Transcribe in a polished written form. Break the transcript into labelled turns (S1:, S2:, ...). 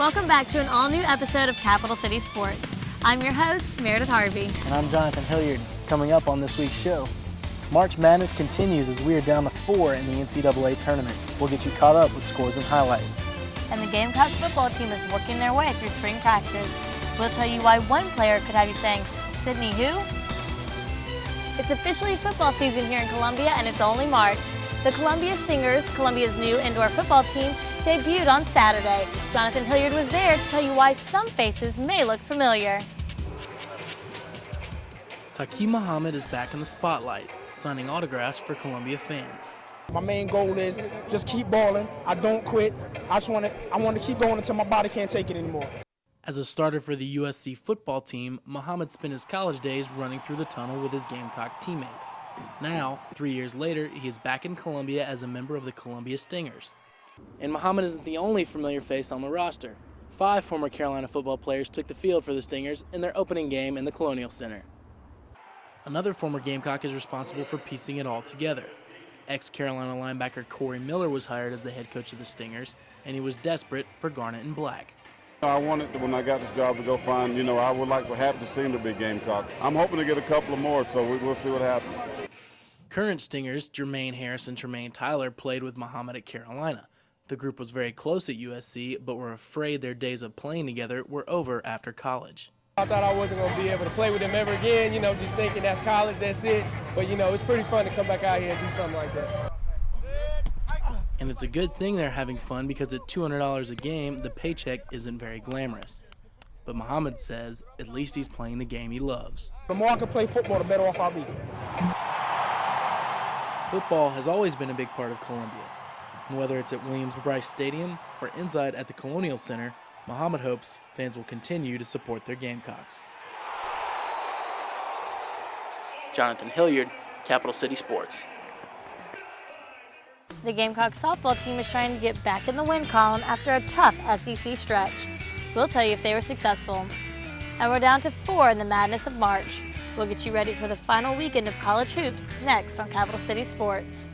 S1: Welcome back to an all-new episode of Capital City Sports. I'm your host, Meredith Harvey.
S2: And I'm Jonathan Hilliard. Coming up on this week's show, March Madness continues as we are down to 4 in the NCAA tournament. We'll get you caught up with scores and highlights.
S1: And the Gamecock football team is working their way through spring practice. We'll tell you why one player could have you saying, Sydney who? It's officially football season here in Columbia, and it's only March. The Columbia Stingers, Columbia's new indoor football team, debuted on Saturday. Jonathan Hilliard was there to tell you why some faces may look familiar.
S2: Taqi Muhammad is back in the spotlight, signing autographs for Columbia fans.
S3: My main goal is just keep balling. I don't quit. I want to keep going until my body can't take it anymore.
S2: As a starter for the USC football team, Muhammad spent his college days running through the tunnel with his Gamecock teammates. Now, 3 years later, he is back in Columbia as a member of the Columbia Stingers. And Muhammad isn't the only familiar face on the roster. 5 former Carolina football players took the field for the Stingers in their opening game in the Colonial Center. Another former Gamecock is responsible for piecing it all together. Ex-Carolina linebacker Corey Miller was hired as the head coach of the Stingers, and he was desperate for Garnet and Black.
S4: I wanted, when I got this job, to go find, I would like for half the team to be Gamecock. I'm hoping to get a couple of more, so we'll see what happens.
S2: Current Stingers, Jermaine Harris and Tremaine Tyler, played with Muhammad at Carolina. The group was very close at USC, but were afraid their days of playing together were over after college.
S5: I thought I wasn't going to be able to play with them ever again, just thinking that's college, that's it. But, it's pretty fun to come back out here and do something like that.
S2: And it's a good thing they're having fun because at $200 a game, the paycheck isn't very glamorous. But Muhammad says at least he's playing the game he loves.
S3: The more I can play football, the better off I'll be.
S2: Football has always been a big part of Columbia. And whether it's at Williams-Brice Stadium or inside at the Colonial Center, Muhammad hopes fans will continue to support their Gamecocks. Jonathan Hilliard, Capital City Sports.
S1: The Gamecock softball team is trying to get back in the win column after a tough SEC stretch. We'll tell you if they were successful. And we're down to 4 in the madness of March. We'll get you ready for the final weekend of college hoops next on Capital City Sports.